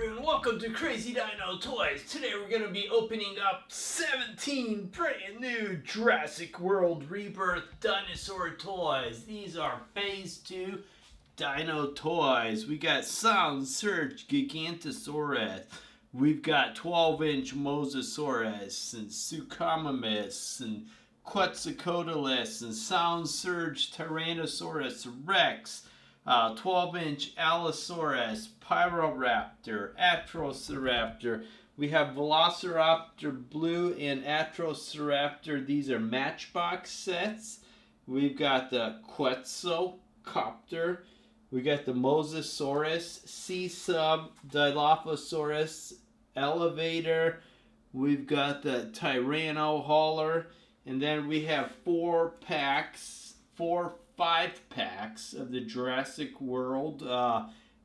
everyone, welcome to Crazy Dino Toys. Today we're going to be opening up 17 brand new Jurassic World Rebirth Dinosaur toys. These are Phase 2 Dino toys. We got Sound Surge Giganotosaurus. We've got 12-inch Mosasaurus and Suchomimus and Quetzalcoatlus and Sound Surge Tyrannosaurus Rex. 12-inch Allosaurus, Pyroraptor, Atrociraptor. We have Velociraptor Blue and Atrociraptor. These are Matchbox sets. We've got the Quetzal-Copter. We got the Mosasaurus Sea Sub, Dilophosaurus Elevator. We've got the Tyranno Hauler. And then we have 5 packs of the Jurassic World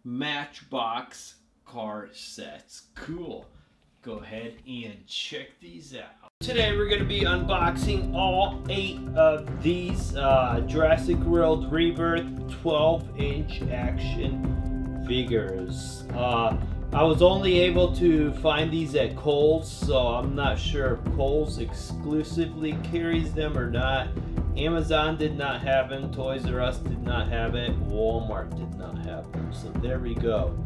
Matchbox car sets. Cool. Go ahead and check these out. Today we're going to be unboxing all 8 of these Jurassic World Rebirth 12-inch action figures. I was only able to find these at Kohl's, so I'm not sure if Kohl's exclusively carries them or not. Amazon did not have them, Toys R Us did not have it, Walmart did not have them. So there we go.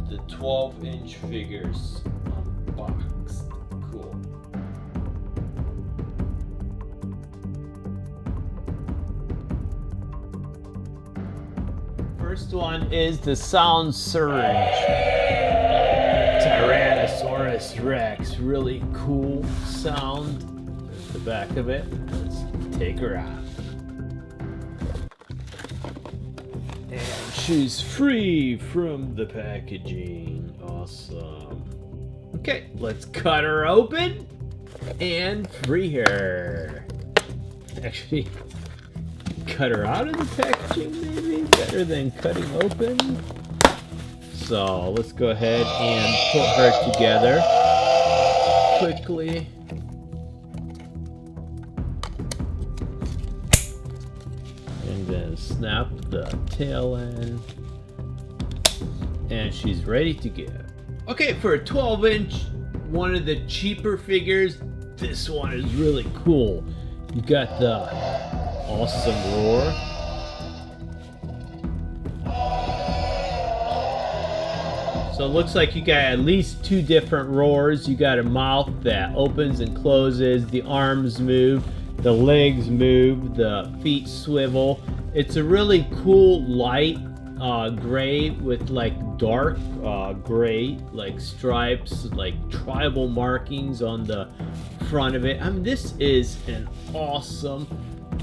The 12-inch figures unboxed. Cool. First one is the Sound Surge Tyrannosaurus Rex. Really cool sound. There's the back of it. Let's take her out. And she's free from the packaging. Awesome. Okay, let's cut her open and free her. Actually, cut her out of the packaging maybe? Better than cutting open. So let's go ahead and put her together quickly. And then snap the tail end. And she's ready to go. Okay, for a 12-inch, one of the cheaper figures, this one is really cool. You got the awesome roar. So it looks like you got at least 2 different roars. You got a mouth that opens and closes, the arms move, the legs move, the feet swivel. It's a really cool light gray with like dark gray, like stripes, like tribal markings on the front of it. I mean, this is an awesome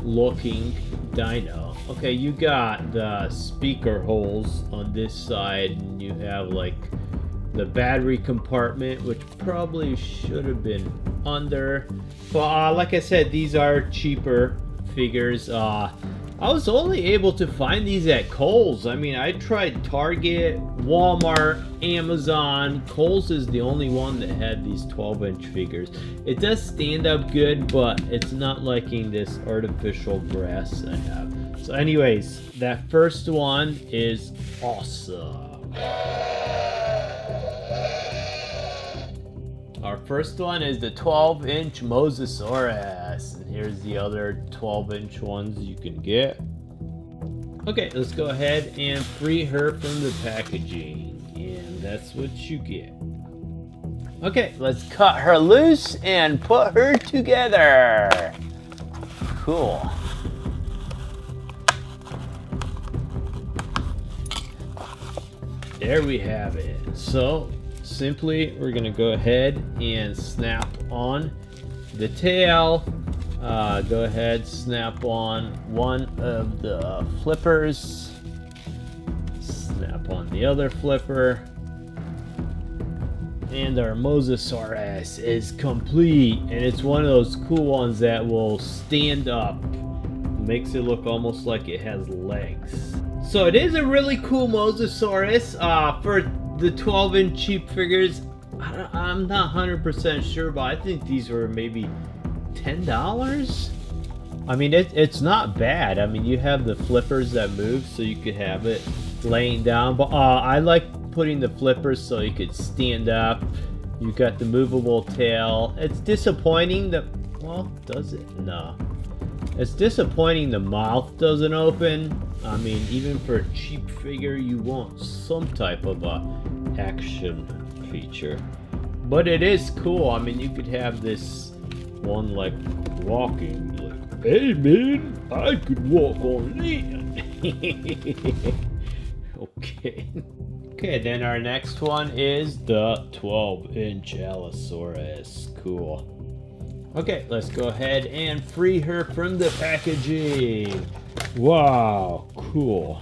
looking dino. Okay, you got the speaker holes on this side, and you have like the battery compartment, which probably should have been under. But like I said, these are cheaper figures. I was only able to find these at Kohl's. I mean, I tried Target, Walmart, Amazon. Kohl's is the only one that had these 12-inch figures. It does stand up good, but it's not liking this artificial brass I have. So anyways, that first one is awesome. Our first one is the 12-inch Mosasaurus. And here's the other 12-inch ones you can get. Okay, let's go ahead and free her from the packaging. And that's what you get. Okay, let's cut her loose and put her together. Cool. There we have it. So simply, we're gonna go ahead and snap on the tail. Go ahead, snap on one of the flippers. Snap on the other flipper. And our Mosasaurus is complete. And it's one of those cool ones that will stand up. Makes it look almost like it has legs. So it is a really cool Mosasaurus. For the 12-inch cheap figures, I'm not 100% sure, but I think these were maybe $10. I mean, it's not bad. I mean, you have the flippers that move, so you could have it laying down. But I like putting the flippers so you could stand up. You got the movable tail. It's disappointing that, well, does it? No. It's disappointing the mouth doesn't open. I mean, even for a cheap figure, you want some type of a action feature. But it is cool. I mean, you could have this one like walking, like, hey man, I could walk on land. Okay, then our next one is the 12-inch Allosaurus. Cool. Okay, let's go ahead and free her from the packaging. Wow, cool.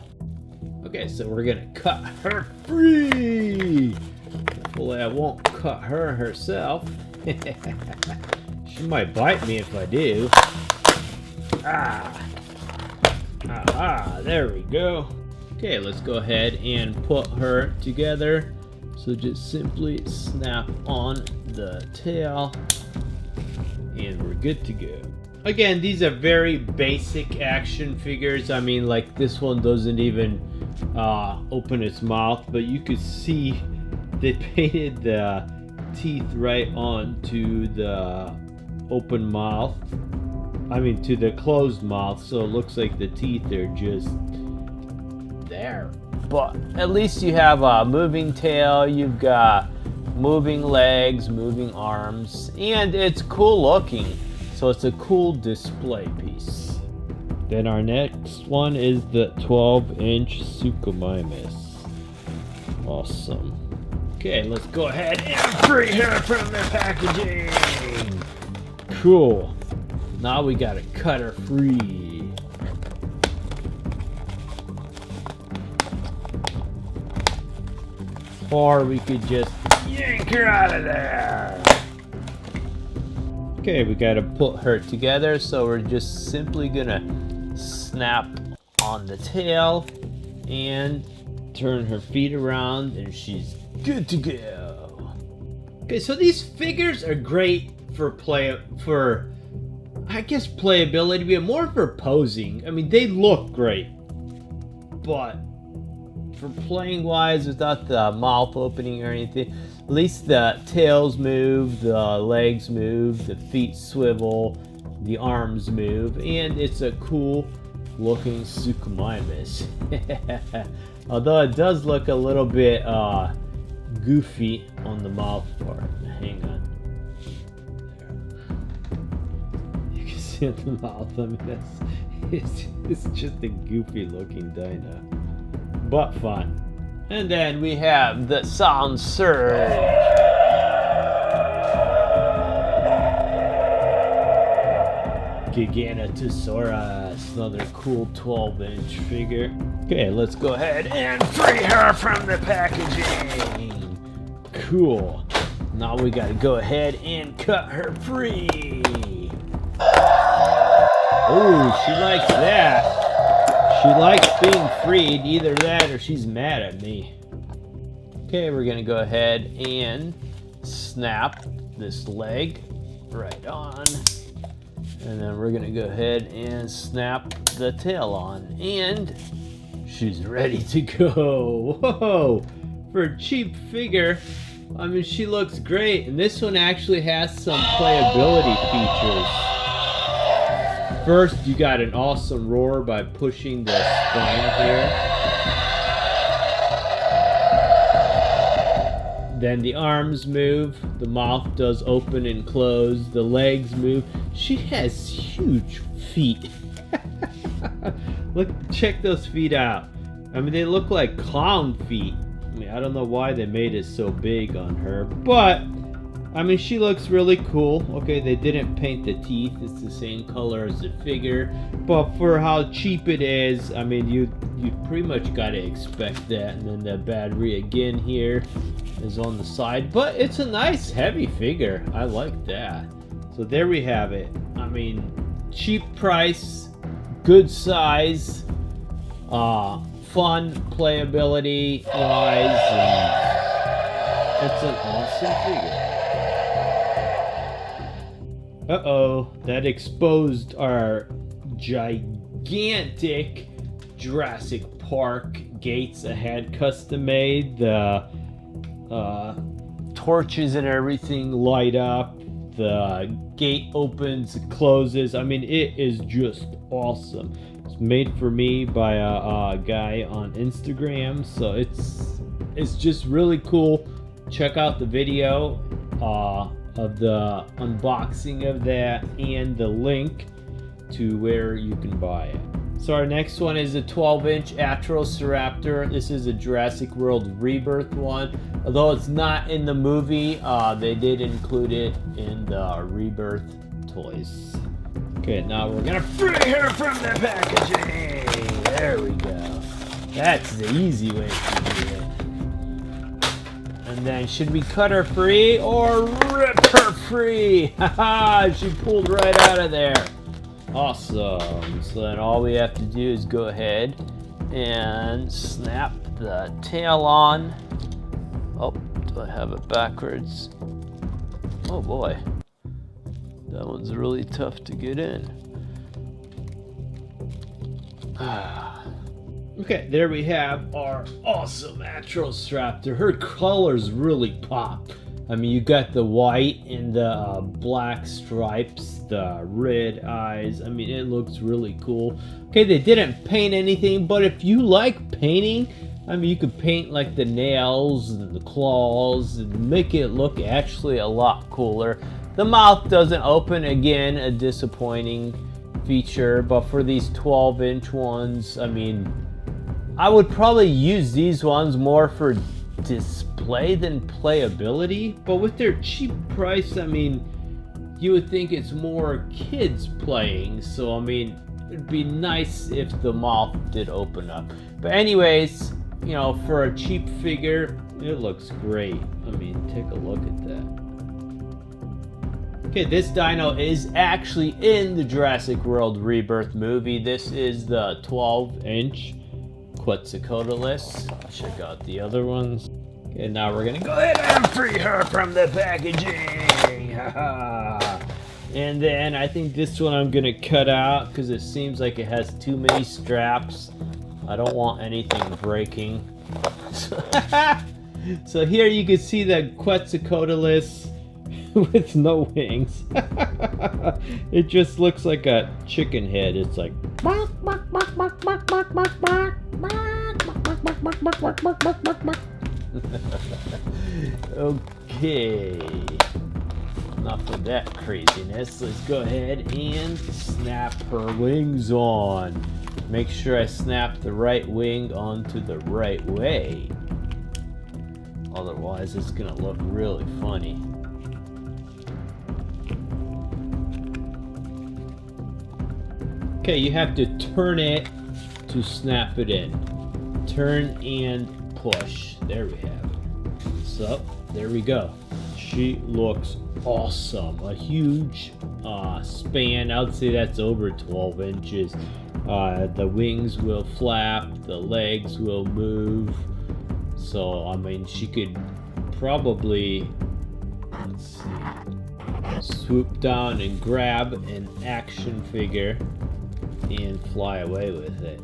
Okay, so we're gonna cut her free. Hopefully I won't cut her herself. She might bite me if I do. There we go. Okay, let's go ahead and put her together. So just simply snap on the tail and we're good to go. Again, these are very basic action figures. I mean, like this one doesn't even open its mouth, but you could see they painted the teeth right onto the open mouth. I mean, to the closed mouth, so it looks like the teeth are just there. But at least you have a moving tail, you've got moving legs, moving arms, and it's cool looking. So it's a cool display piece. Then our next one is the 12-inch Suchomimus. Awesome. Okay, let's go ahead and free her from the packaging. Cool. Now we gotta cut her free. Or we could just yank her out of there. Okay, we gotta put her together, so we're just simply gonna snap on the tail and turn her feet around and she's good to go. Okay, so these figures are great for I guess playability, but more for posing. I mean, they look great, but for playing wise, without the mouth opening or anything, at least the tails move, the legs move, the feet swivel, the arms move, and it's a cool looking Suchomimus. Although it does look a little bit goofy on the mouth part. Hang on. There. You can see at the mouth. I mean, it's just a goofy looking dino, but fun. And then we have the Sound Surge. Giganotosaurus, another cool 12-inch figure. Okay, let's go ahead and free her from the packaging. Cool. Now we gotta go ahead and cut her free. Oh, she likes that. She likes being freed, either that or she's mad at me. Okay, we're gonna go ahead and snap this leg right on. And then we're gonna go ahead and snap the tail on. And she's ready to go. Whoa! For a cheap figure, I mean, she looks great. And this one actually has some playability features. First, you got an awesome roar by pushing the spine here. Then the arms move, the mouth does open and close, the legs move. She has huge feet. Look, check those feet out. I mean, they look like clown feet. I mean, I don't know why they made it so big on her, but I mean, she looks really cool. Okay, they didn't paint the teeth. It's the same color as the figure. But for how cheap it is, I mean, you pretty much got to expect that. And then the battery again here is on the side. But it's a nice heavy figure. I like that. So there we have it. I mean, cheap price, good size, fun playability wise, and it's an awesome figure. Uh-oh, that exposed our gigantic Jurassic Park gates I had custom made. The torches and everything light up. The gate opens and closes. I mean, it is just awesome. It's made for me by a guy on Instagram, so it's just really cool. Check out the video of the unboxing of that and the link to where you can buy it. So our next one is a 12-inch Atrociraptor. This is a Jurassic World Rebirth one. Although it's not in the movie, they did include it in the Rebirth toys. Okay, now we're gonna free her from the packaging. There we go. That's the easy way to do it. And then, should we cut her free or rip her free? Haha, she pulled right out of there. Awesome. So then all we have to do is go ahead and snap the tail on. Oh, do I have it backwards? Oh boy. That one's really tough to get in. Okay, there we have our awesome Atrociraptor. Her colors really pop. I mean, you got the white and the black stripes, the red eyes. I mean, it looks really cool. Okay, they didn't paint anything, but if you like painting, I mean, you could paint like the nails and the claws and make it look actually a lot cooler. The mouth doesn't open, again, a disappointing feature, but for these 12-inch ones, I mean, I would probably use these ones more for display than playability, but with their cheap price, I mean, you would think it's more kids playing, so I mean, it'd be nice if the mouth did open up. But anyways, you know, for a cheap figure, it looks great. I mean, take a look at that. Okay, this dino is actually in the Jurassic World Rebirth movie. This is the 12-inch Quetzalcoatlus. Check out the other ones. Okay, now we're gonna go ahead and free her from the packaging. And then I think this one I'm gonna cut out because it seems like it has too many straps. I don't want anything breaking. So here you can see the Quetzalcoatlus with no wings. It just looks like a chicken head. It's like okay, enough of that craziness. Let's go ahead and snap her wings on. Make sure I snap the right wing onto the right way. Otherwise, it's gonna look really funny. Okay, you have to turn it to snap it in. Turn and push. There we have it. So, there we go. She looks awesome. A huge span. I would say that's over 12 inches. The wings will flap. The legs will move. So, I mean, she could probably, let's see, swoop down and grab an action figure and fly away with it.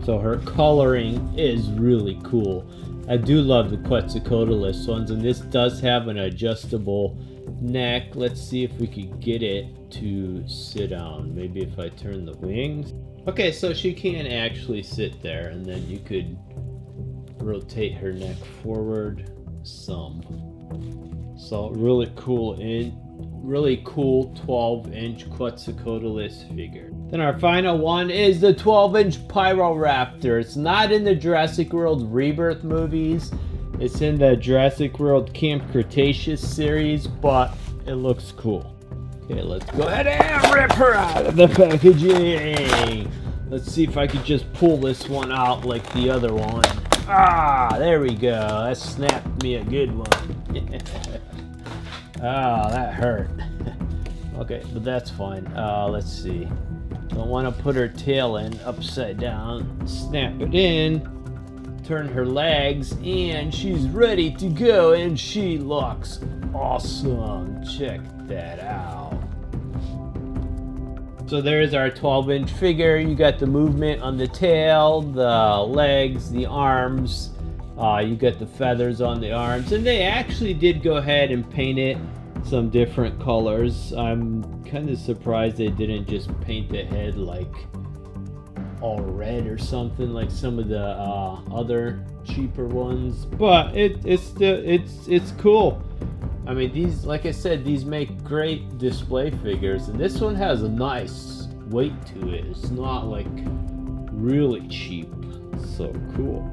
So her coloring is really cool. I do love the Quetzalcoatlus ones, and this does have an adjustable neck. Let's see if we could get it to sit down. Maybe if I turn the wings. Okay, so she can actually sit there, and then you could rotate her neck forward some. So really cool 12-inch Quetzalcoatlus figure. Then our final one is the 12-inch Pyroraptor. It's not in the Jurassic World Rebirth movies. It's in the Jurassic World Camp Cretaceous series, but it looks cool. Okay, let's go ahead and rip her out of the packaging. Let's see if I could just pull this one out like the other one. Ah, there we go. That snapped me a good one. Ah, that hurt. Okay, but that's fine. Let's see. Don't want to put her tail in upside down. Snap it in. Turn her legs, and she's ready to go, and she looks awesome. Check that out. So there's our 12-inch figure. You got the movement on the tail, the legs, the arms. You got the feathers on the arms. And they actually did go ahead and paint it some different colors. I'm kind of surprised they didn't just paint the head like all red or something like some of the other cheaper ones. But it's cool. I mean, these, like I said, these make great display figures, and this one has a nice weight to it. It's not like really cheap. So cool.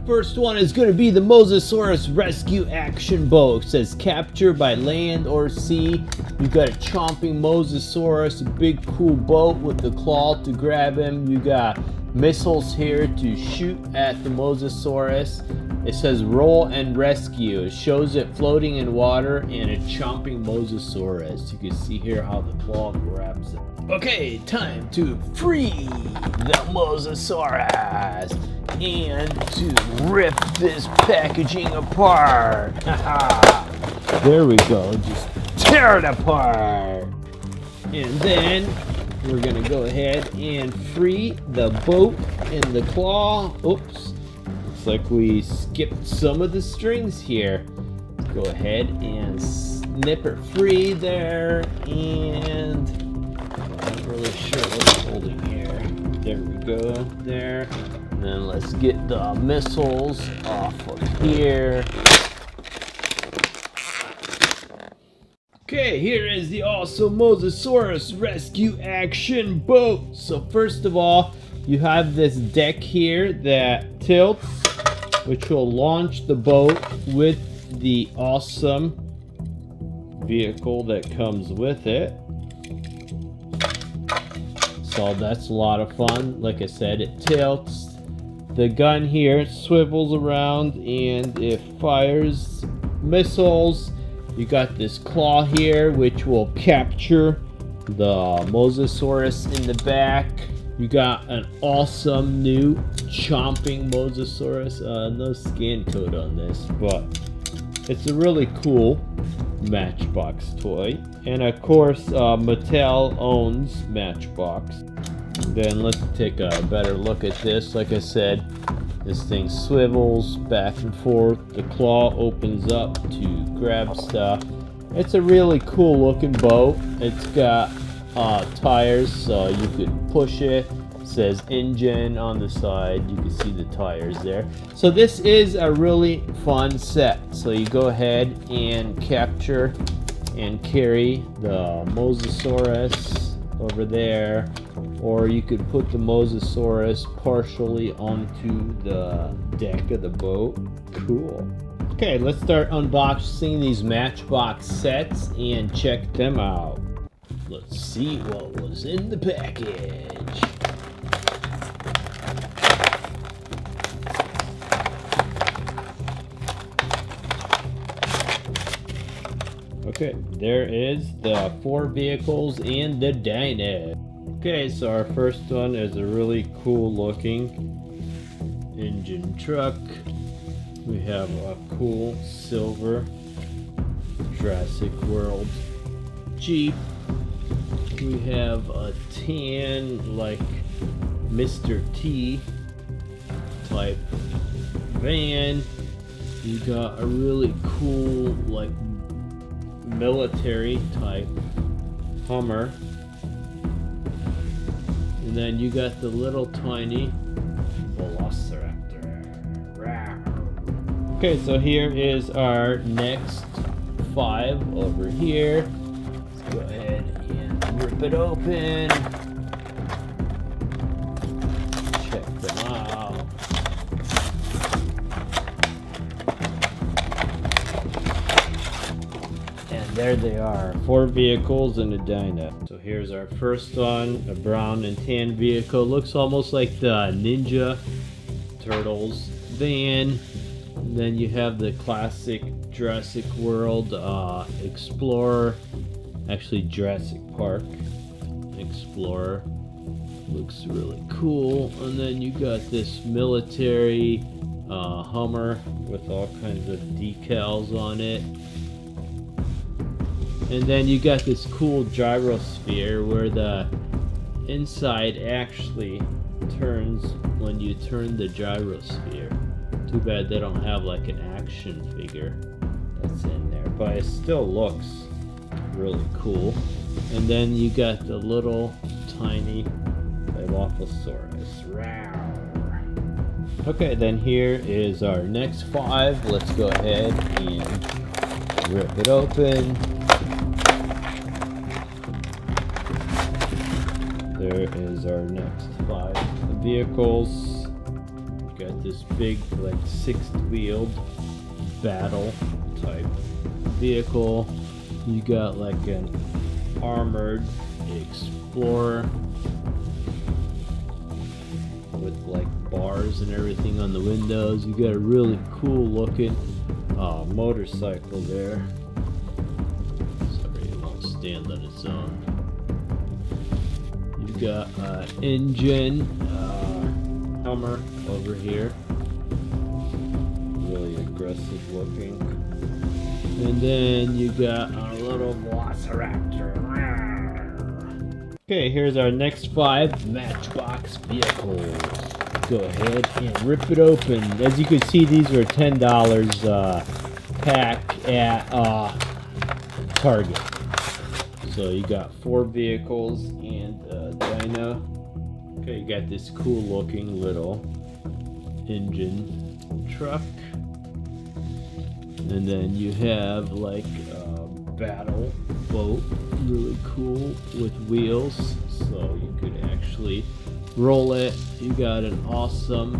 First one is going to be the Mosasaurus Rescue Action Boat. It says capture by land or sea. You got a chomping Mosasaurus, a big cool boat with the claw to grab him. You got missiles here to shoot at the Mosasaurus. It says roll and rescue. It shows it floating in water and a chomping Mosasaurus. You can see here how the claw grabs it. Okay, time to free the Mosasaurus and to rip this packaging apart. There we go, just tear it apart. And then we're gonna go ahead and free the boat and the claw. Oops, looks like we skipped some of the strings here. Let's go ahead and snip it free there, and I'm not really sure what's holding here. There we go, there. And then let's get the missiles off of here. Okay, here is the awesome Mosasaurus Rescue Action Boat. So first of all, you have this deck here that tilts, which will launch the boat with the awesome vehicle that comes with it. So that's a lot of fun. Like I said, it tilts. The gun here swivels around and it fires missiles. You got this claw here which will capture the Mosasaurus in the back. You got an awesome new chomping Mosasaurus. No scan code on this, but it's a really cool Matchbox toy. And of course, Mattel owns Matchbox. Then let's take a better look at this. Like I said, this thing swivels back and forth. The claw opens up to grab stuff. It's a really cool looking boat. It's got tires, so you could push it. It says engine on the side. You can see the tires there. So this is a really fun set. So you go ahead and capture and carry the Mosasaurus over there, or you could put the Mosasaurus partially onto the deck of the boat. Cool. Okay, let's start unboxing these Matchbox sets and check them out. Let's see what was in the package. Okay, there is the 4 vehicles and the dino. Okay, so our first one is a really cool looking engine truck. We have a cool silver Jurassic World Jeep. We have a tan, like Mr. T type van. You got a really cool, like, military type Hummer. And then you got the little tiny Velociraptor. Rawr. Okay, so here is our next 5 over here. Let's go ahead and rip it open. Check them out. And there they are, 4 vehicles and a dino. So here's our first one, a brown and tan vehicle. Looks almost like the Ninja Turtles van. And then you have the classic Jurassic World Explorer, actually Jurassic Park Explorer. Looks really cool. And then you got this military Hummer with all kinds of decals on it. And then you got this cool gyrosphere where the inside actually turns when you turn the gyrosphere. Too bad they don't have like an action figure that's in there, but it still looks really cool. And then you got the little tiny Dilophosaurus. Rawr. Okay, then here is our next 5. Let's go ahead and rip it open. There is our next 5 vehicles. We got this big, like, 6-wheeled battle type vehicle. You got like an armored Explorer with like bars and everything on the windows. You got a really cool looking motorcycle there. Sorry, it won't stand on its own. You got engine Hummer over here, really aggressive looking. And then you got a little Velociraptor. Okay, here's our next 5 Matchbox vehicles. Go ahead and rip it open. As you can see, these are $10 pack at Target. So you got 4 vehicles and a dino. Okay, you got this cool looking little engine truck. And then you have like a battle boat, really cool with wheels, so you could actually roll it. You got an awesome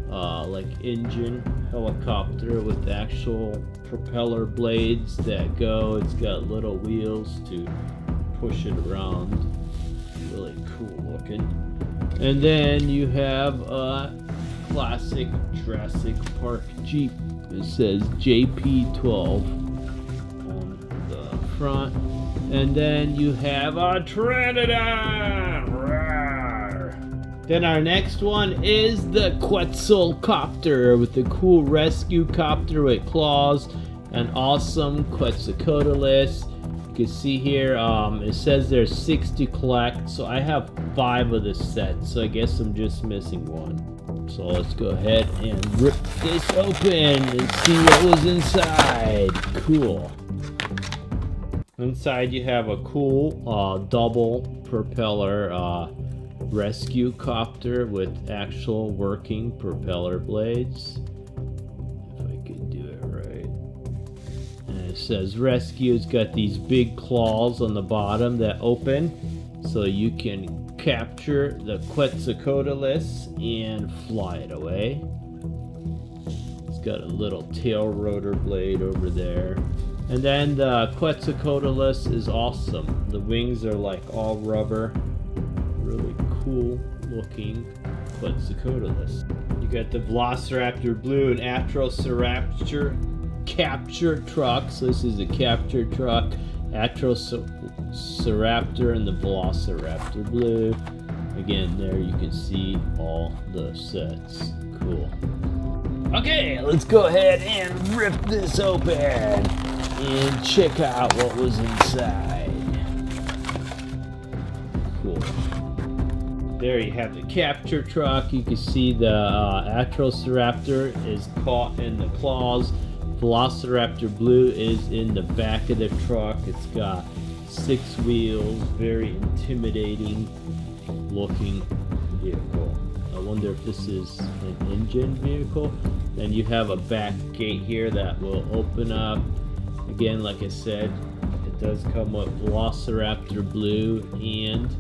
like engine helicopter with actual propeller blades that go. It's got little wheels to push it around. Really cool looking. And then you have a classic Jurassic Park Jeep. It says JP12 on the front. And then you have a Pteranodon. Rawr. Then our next one is the Quetzal-Copter with the cool rescue copter with claws. An awesome Quetzalcoatlus. You can see here, it says there's 6 to collect. So I have 5 of this set. So I guess I'm just missing 1. So let's go ahead and rip this open and see what was inside. Cool. Inside you have a cool double propeller rescue copter with actual working propeller blades. If I could do it right. And it says rescue. It's got these big claws on the bottom that open so you can capture the Quetzalcoatlus and fly it away. It's got a little tail rotor blade over there. And then the Quetzalcoatlus is awesome. The wings are like all rubber. Really cool looking Quetzalcoatlus. You got the Velociraptor Blue and Atrociraptor capture truck. So this is a capture truck. Atrociraptor and the Velociraptor blue. Again, there you can see all the sets. Cool. Okay, let's go ahead and rip this open and check out what was inside. Cool. There you have the capture truck. You can see the Atrociraptor is caught in the claws. Velociraptor blue is in the back of the truck. It's got 6 wheels, very intimidating looking vehicle. I wonder if this is an engine vehicle. Then you have a back gate here that will open up. Again, like I said, it does come with Velociraptor blue and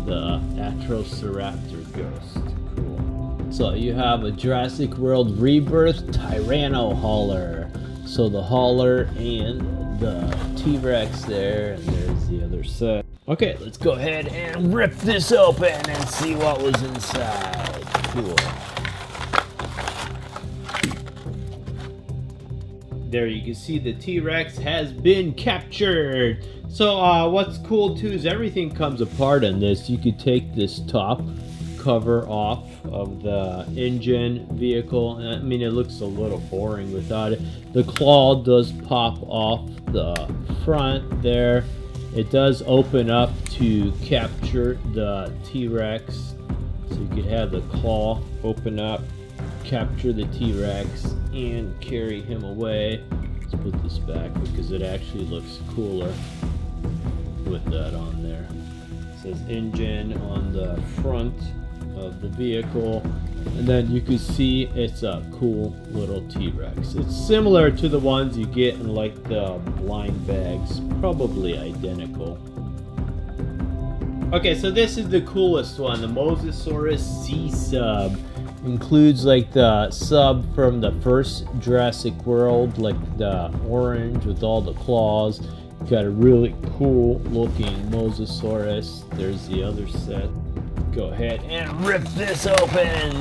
the Atrociraptor ghost. Cool. So you have a Jurassic World Rebirth Tyranno Hauler. So the hauler and the T-Rex there, and there's the other set. Okay, let's go ahead and rip this open and see what was inside. Cool. There you can see the T-Rex has been captured. So what's cool too is everything comes apart on this. You could take this top cover off of the engine vehicle. I mean, it looks a little boring without it. The claw does pop off the front there. It does open up to capture the T-Rex. So you could have the claw open up, capture the T-Rex, and carry him away. Let's put this back because it actually looks cooler with that on there. It says engine on the front of the vehicle, and then you can see it's a cool little T-Rex. It's similar to the ones you get in like the blind bags, probably identical. Okay, so this is the coolest one, the Mosasaurus Sea Sub. Includes like the sub from the first Jurassic World, like the orange with all the claws. Got a really cool looking Mosasaurus. There's the other set. Go ahead and rip this open.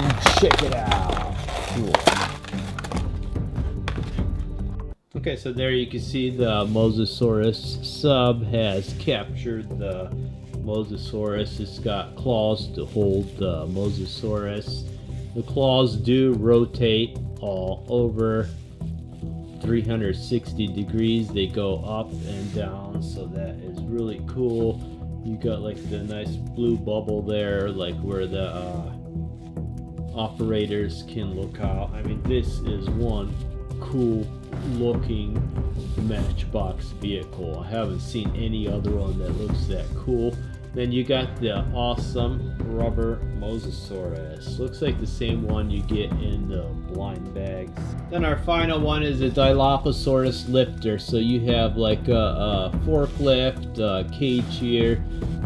Check it out. Cool. Okay, so there you can see the Mosasaurus sub has captured the Mosasaurus. It's got claws to hold the Mosasaurus. The claws do rotate all over 360 degrees. They go up and down, so that is really cool. You got like the nice blue bubble there, like where the operators can look out. I mean, this is one cool looking Matchbox vehicle. I haven't seen any other one that looks that cool. Then you got the awesome rubber Mosasaurus. Looks like the same one you get in the blind bags. Then our final one is a Dilophosaurus Lifter. So you have like a forklift, cage here,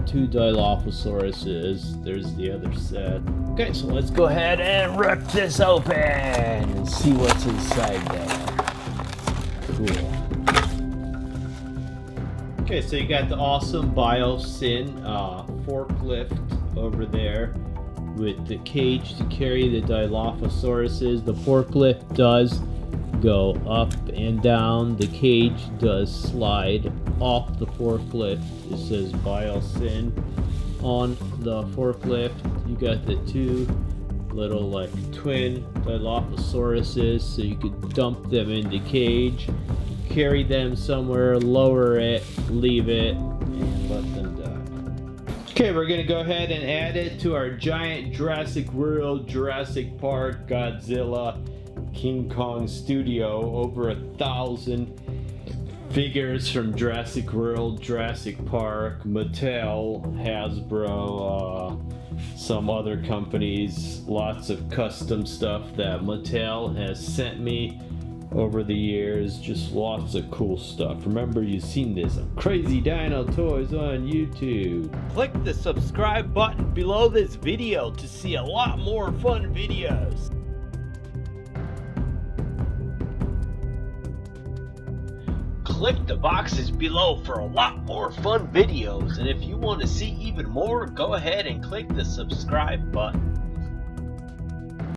2 Dilophosauruses. There's the other set. Okay, so let's go ahead and rip this open and see what's inside there. Cool. Okay, so you got the awesome Biosyn forklift over there with the cage to carry the Dilophosauruses. The forklift does go up and down. The cage does slide off the forklift. It says Biosyn on the forklift. You got the 2 little like twin Dilophosauruses, so you could dump them in the cage, carry them somewhere, lower it, leave it, and let them die. Okay, we're gonna go ahead and add it to our giant Jurassic World, Jurassic Park, Godzilla, King Kong studio. Over 1,000 figures from Jurassic World, Jurassic Park, Mattel, Hasbro, some other companies. Lots of custom stuff that Mattel has sent me over the years. Just lots of cool stuff. Remember, you've seen this on Crazy Dino Toys on YouTube. Click the subscribe button below this video to see a lot more fun videos. Click the boxes below for a lot more fun videos, and if you want to see even more, go ahead and click the subscribe button.